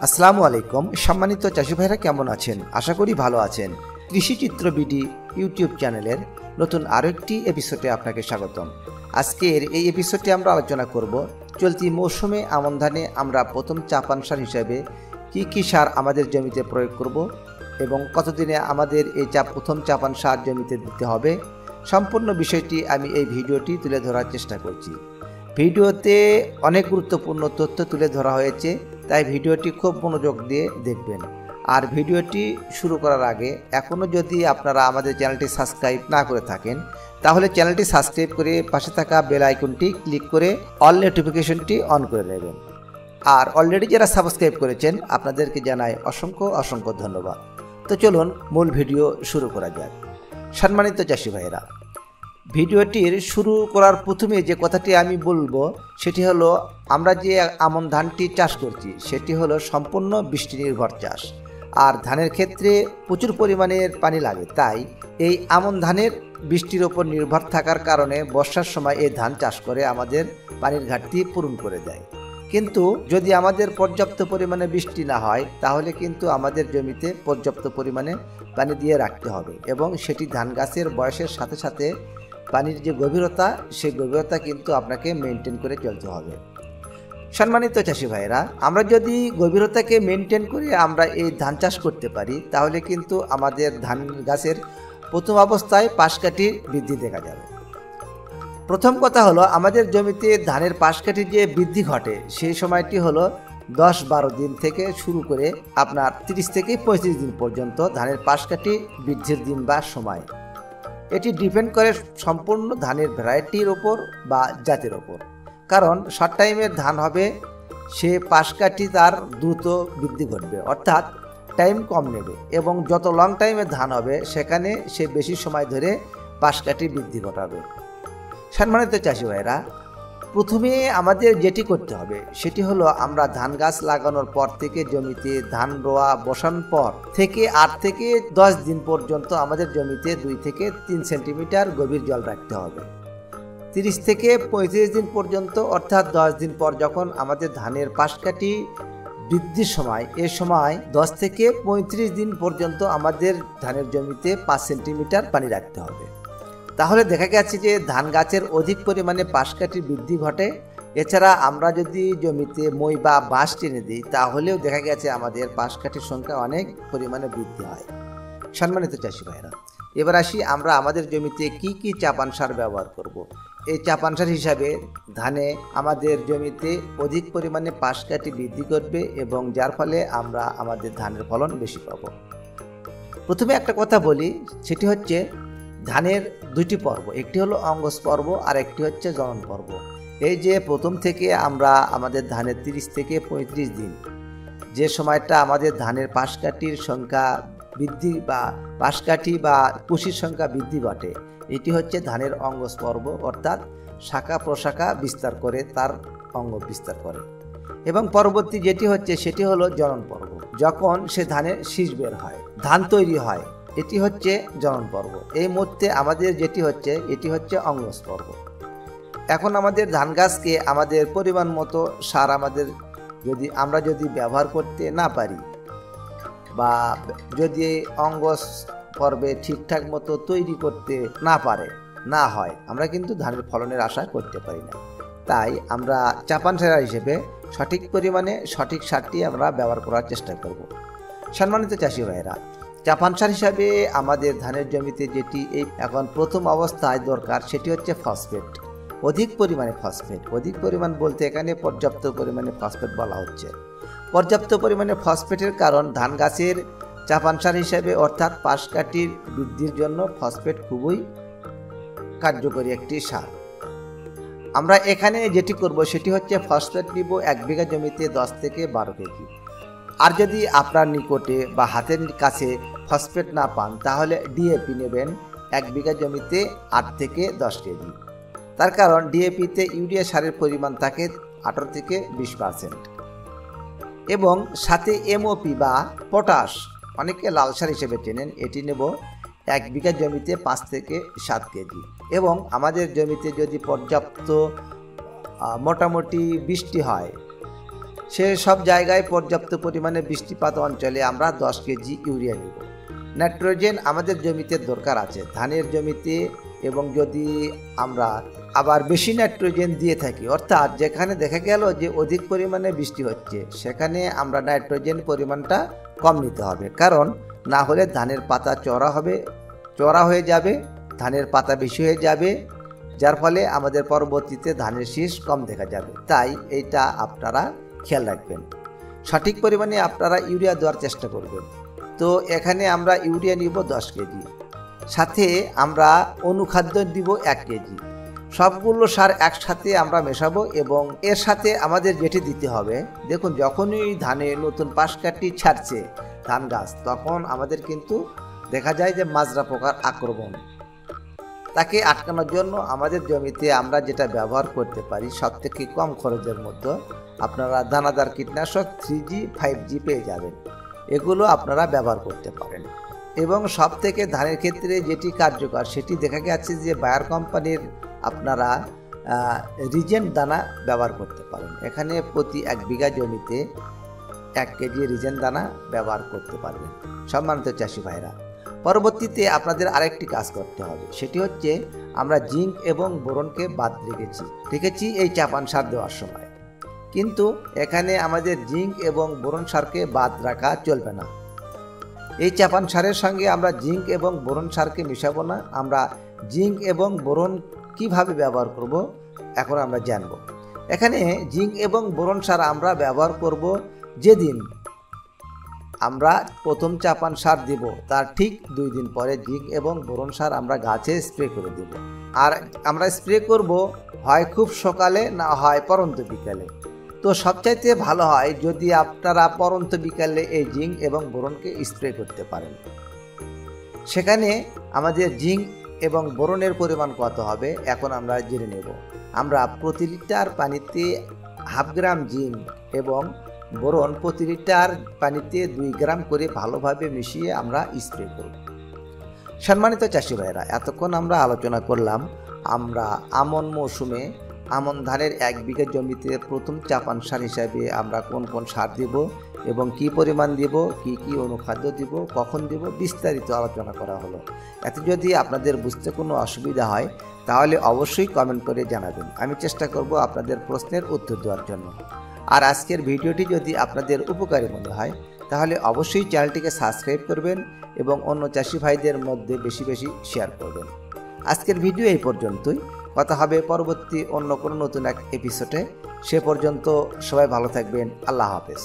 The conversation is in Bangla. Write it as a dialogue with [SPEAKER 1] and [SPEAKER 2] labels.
[SPEAKER 1] আসসালামু আলাইকুম সম্মানিত চাষি ভাইরা, কেমন আছেন? আশা করি ভালো আছেন। কৃষি চিত্র বিডি ইউটিউব চ্যানেলের নতুন আরও একটি এপিসোডে আপনাকে স্বাগতম। আজকের এই এপিসোডে আমরা আলোচনা করব চলতি মৌসুমে আমন ধানে আমরা প্রথম চাপান সার হিসাবে কি সার আমাদের জমিতে প্রয়োগ করব এবং কতদিনে আমাদের এই প্রথম চাপান সার জমিতে দিতে হবে। সম্পূর্ণ বিষয়টি আমি এই ভিডিওটি তুলে ধরার চেষ্টা করছি। ভিডিওতে অনেক গুরুত্বপূর্ণ তথ্য তুলে ধরা হয়েছে, তাই ভিডিওটি খুব মনোযোগ দিয়ে দেখবেন। আর ভিডিওটি শুরু করার আগে এখনও যদি আপনারা আমাদের চ্যানেলটি সাবস্ক্রাইব না করে থাকেন, তাহলে চ্যানেলটি সাবস্ক্রাইব করে পাশে থাকা বেল আইকনটি ক্লিক করে অল নোটিফিকেশনটি অন করে নেবেন। আর অলরেডি যারা সাবস্ক্রাইব করেছেন আপনাদেরকে জানাই অসংখ্য ধন্যবাদ। তো চলুন মূল ভিডিও শুরু করা যাক। সম্মানিত চাষি ভাইয়েরা, ভিডিওটির শুরু করার প্রথমে যে কথাটি আমি বলবো সেটি হলো, আমরা যে আমন ধানটি চাষ করছি সেটি হলো সম্পূর্ণ বৃষ্টি নির্ভর চাষ। আর ধানের ক্ষেত্রে প্রচুর পরিমাণের পানি লাগে, তাই এই আমন ধানের বৃষ্টির ওপর নির্ভর থাকার কারণে বর্ষার সময় এই ধান চাষ করে আমাদের পানির ঘাটতি পূরণ করে দেয়। কিন্তু যদি আমাদের পর্যাপ্ত পরিমাণে বৃষ্টি না হয়, তাহলে কিন্তু আমাদের জমিতে পর্যাপ্ত পরিমাণে পানি দিয়ে রাখতে হবে এবং সেটি ধান গাছের বয়সের সাথে সাথে পানির যে গভীরতা, সেই গভীরতা কিন্তু আপনাকে মেনটেন করে চলতে হবে। সম্মানিত চাষি ভাইরা, আমরা যদি গভীরতাকে মেনটেন করে আমরা এই ধান চাষ করতে পারি, তাহলে কিন্তু আমাদের ধান গাছের প্রথম অবস্থায় পাশকাঠির বৃদ্ধি দেখা যাবে। প্রথম কথা হলো, আমাদের জমিতে ধানের পাশকাঠির যে বৃদ্ধি ঘটে সেই সময়টি হলো 10-12 দিন থেকে শুরু করে আপনার 30 থেকে 35 দিন পর্যন্ত ধানের পাশকাঠি বৃদ্ধির দিন বা সময়। এটি ডিপেন্ড করে সম্পূর্ণ ধানের ভ্যারাইটির ওপর বা জাতের ওপর। কারণ শর্ট টাইমের ধান হবে, সে পাশকাঠি তার দ্রুত বৃদ্ধি ঘটবে, অর্থাৎ টাইম কম নেবে, এবং যত লং টাইমের ধান হবে সেখানে সে বেশি সময় ধরে পাশকাঠি বৃদ্ধি ঘটাবে। সম্মানিত চাষি ভাইরা, প্রথমে আমাদের যেটি করতে হবে সেটি হলো, আমরা ধান গাছ লাগানোর পর থেকে জমিতে ধান রোয়া বসানোর পর থেকে 8 থেকে 10 দিন পর্যন্ত আমাদের জমিতে 2 থেকে 3 সেন্টিমিটার গভীর জল রাখতে হবে। 30 থেকে 35 দিন পর্যন্ত, অর্থাৎ 10 দিন পর যখন আমাদের ধানের পাশকাঠি বৃদ্ধির সময়, এ সময় 10 থেকে 35 দিন পর্যন্ত আমাদের ধানের জমিতে 5 সেন্টিমিটার পানি রাখতে হবে। তাহলে দেখা গেছে যে ধান গাছের অধিক পরিমাণে পাশকাঠি বৃদ্ধি ঘটে। এছাড়া আমরা যদি জমিতে মই বা বাঁশ টেনে দিই, তাহলেও দেখা গেছে আমাদের পাশকাঠির সংখ্যা অনেক পরিমাণে বৃদ্ধি হয়। সম্মানিত চাষি ভাইরা, এবার আসি আমরা আমাদের জমিতে কি চাপান সার ব্যবহার করব। এই চাপান সার হিসাবে ধানে আমাদের জমিতে অধিক পরিমাণে পাশকাঠি বৃদ্ধি করবে এবং যার ফলে আমরা আমাদের ধানের ফলন বেশি পাব। প্রথমে একটা কথা বলি, সেটি হচ্ছে ধানের 2টি পর্ব, একটি হলো অঙ্গজ পর্ব আর একটি হচ্ছে জনন পর্ব। এই যে প্রথম থেকে আমরা আমাদের ধানের 30 থেকে 35 দিন, যে সময়টা আমাদের ধানের পাশকাঠির সংখ্যা বৃদ্ধি বা পাশকাঠি বা কুশির সংখ্যা বৃদ্ধি ঘটে, এটি হচ্ছে ধানের অঙ্গজ পর্ব, অর্থাৎ শাখা প্রশাখা বিস্তার করে তার অঙ্গ বিস্তার করে। এবং পরবর্তী যেটি হচ্ছে সেটি হলো জনন পর্ব, যখন সে ধানের শীষ বের হয়, ধান তৈরি হয়, এটি হচ্ছে জনন পর্ব। এই মুহূর্তে আমাদের যেটি হচ্ছে এটি হচ্ছে অঙ্গজ পর্ব। এখন আমাদের ধান গাছকে আমাদের পরিমাণ মতো সার আমরা যদি ব্যবহার করতে না পারি বা যদি অঙ্গজ পর্বে ঠিকঠাক মতো তৈরি করতে না হয়, আমরা কিন্তু ধানের ফলনের আশা করতে পারি না। তাই আমরা চাপান সার হিসেবে সঠিক পরিমাণে সঠিক সারটি আমরা ব্যবহার করার চেষ্টা করব। সম্মানিত চাষি ভাইরা, চাপান সার হিসাবে আমাদের ধানের জমিতে যেটি এখন প্রথম অবস্থায় দরকার সেটি হচ্ছে ফসফেট। অধিক পরিমাণ বলতে এখানে পর্যাপ্ত পরিমাণে ফসফেট বলা হচ্ছে। পর্যাপ্ত পরিমাণে ফসফেটের কারণ ধান গাছের চাপান সার হিসাবে, অর্থাৎ পাশকাঠির বৃদ্ধির জন্য ফসফেট খুবই কার্যকরী একটি সার। আমরা এখানে যেটি করব সেটি হচ্ছে ফসফেট নিব 1 বিঘা জমিতে 10 থেকে 12 কেজি। আর যদি আপনার নিকটে বা হাতের কাছে ফসফেট না পান, তাহলে ডিএপি নেবেন 1 বিঘা জমিতে 8 থেকে 10 কেজি। তার কারণ ডিএপিতে ইউরিয়া সারের পরিমাণ থাকে 18 থেকে 20%, এবং সাথে এমওপি বা পটাশ, অনেকে লাল সার হিসেবে চেনেন, এটি নেব 1 বিঘা জমিতে 5 থেকে 7 কেজি। এবং আমাদের জমিতে যদি পর্যাপ্ত মোটামুটি বৃষ্টি হয়, সেসব জায়গায় পর্যাপ্ত পরিমাণে বৃষ্টিপাত অঞ্চলে আমরা 10 কেজি ইউরিয়া নেব। নাইট্রোজেন আমাদের জমিতে দরকার আছে ধানের জমিতে, এবং যদি আমরা আবার বেশি নাইট্রোজেন দিয়ে থাকি, অর্থাৎ যেখানে দেখা গেল যে অধিক পরিমাণে বৃষ্টি হচ্ছে সেখানে আমরা নাইট্রোজেন পরিমাণটা কম নিতে হবে, কারণ না হলে ধানের পাতা চড়া হয়ে যাবে, ধানের পাতা বেশি হয়ে যাবে, যার ফলে আমাদের পরবর্তীতে ধানের শীষ কম দেখা যাবে। তাই এইটা আপনারা খেয়াল রাখবেন। সঠিক পরিমাণে আপনারা ইউরিয়া দেওয়ার চেষ্টা করবেন। তো এখানে আমরা ইউরিয়া নিব 10 কেজি, সাথে আমরা অনুখাদ্য দিব 1 কেজি। সবগুলো সার একসাথে আমরা মেশাবো, এবং এর সাথে আমাদের যেটি দিতে হবে, দেখুন যখনই ধানে নতুন পাশ কাটি ছাড়ছে ধান গাছ, তখন আমাদের কিন্তু দেখা যায় যে মাজরা পোকার আক্রমণ, তাকে আটকানোর জন্য আমাদের জমিতে আমরা যেটা ব্যবহার করতে পারি সবথেকে কম খরচের মধ্যে, আপনারা দানাদার কীটনাশক 3G 5G পেয়ে যাবেন, এগুলো আপনারা ব্যবহার করতে পারেন। এবং সব থেকে ধানের ক্ষেত্রে যেটি কার্যকর সেটি দেখা গেছে যে বায়ার কোম্পানির আপনারা রিজেন্ট দানা ব্যবহার করতে পারেন। এখানে প্রতি 1 বিঘা জমিতে 1 কেজি রিজেন্ট দানা ব্যবহার করতে পারবেন সম্মানিত চাষি ভাইরা। পরবর্তীতে আপনাদের আরেকটি কাজ করতে হবে, সেটি হচ্ছে আমরা জিঙ্ক এবং বোরনকে বাদ রেখেছি এই চাপান সার দেওয়ার সময়, কিন্তু এখানে আমাদের জিঙ্ক এবং বোরন সারকে বাদ রাখা চলবে না। এই চাপান সারের সঙ্গে আমরা জিঙ্ক এবং বোরন সারকে মিশাবো না। আমরা জিঙ্ক এবং বোরন কিভাবে ব্যবহার করব এখন আমরা জানব। এখানে জিঙ্ক এবং বোরন সার আমরা ব্যবহার করব যেদিন আমরা প্রথম চাপান সার দিব তার ঠিক 2 দিন পরে জিঙ্ক এবং বোরন সার আমরা গাছে স্প্রে করে দেব। আর আমরা স্প্রে করব হয় খুব সকালে, না হয় পরন্ত বিকালে। তো সবচাইতে ভালো হয় যদি আপনারা পরন্ত বিকালে এই জিঙ্ক এবং বোরনকে স্প্রে করতে পারেন। সেখানে আমাদের জিঙ্ক এবং বোরনের পরিমাণ কত হবে এখন আমরা জেনে নেব। আমরা প্রতি লিটার পানিতে 1/2 গ্রাম জিঙ্ক এবং বোরন প্রতি লিটার পানিতে 2 গ্রাম করে ভালোভাবে মিশিয়ে আমরা স্প্রে করব। সম্মানিত চাষি ভাইরা, এতক্ষণ আমরা আলোচনা করলাম আমরা আমন মৌসুমে আমন ধানের 1 বিঘা জমিতে প্রথম চাপান সার হিসাবে আমরা কোন কোন সার দেব এবং কি পরিমাণ দেব, কি অনুখাদ্য দেব, কখন দেব, বিস্তারিত আলোচনা করা হলো। এতে যদি আপনাদের বুঝতে কোনো অসুবিধা হয় তাহলে অবশ্যই কমেন্ট করে জানাবেন, আমি চেষ্টা করব আপনাদের প্রশ্নের উত্তর দেওয়ার জন্য। আর আজকের ভিডিওটি যদি আপনাদের উপকারী মনে হয় তাহলে অবশ্যই চ্যানেলটিকে সাবস্ক্রাইব করবেন এবং অন্য চাষি ভাইদের মধ্যে বেশি বেশি শেয়ার করবেন। আজকের ভিডিও এই পর্যন্তই, কথা হবে পরবর্তী অন্য কোনো নতুন এক এপিসোডে। সে পর্যন্ত সবাই ভালো থাকবেন। আল্লাহ হাফেজ।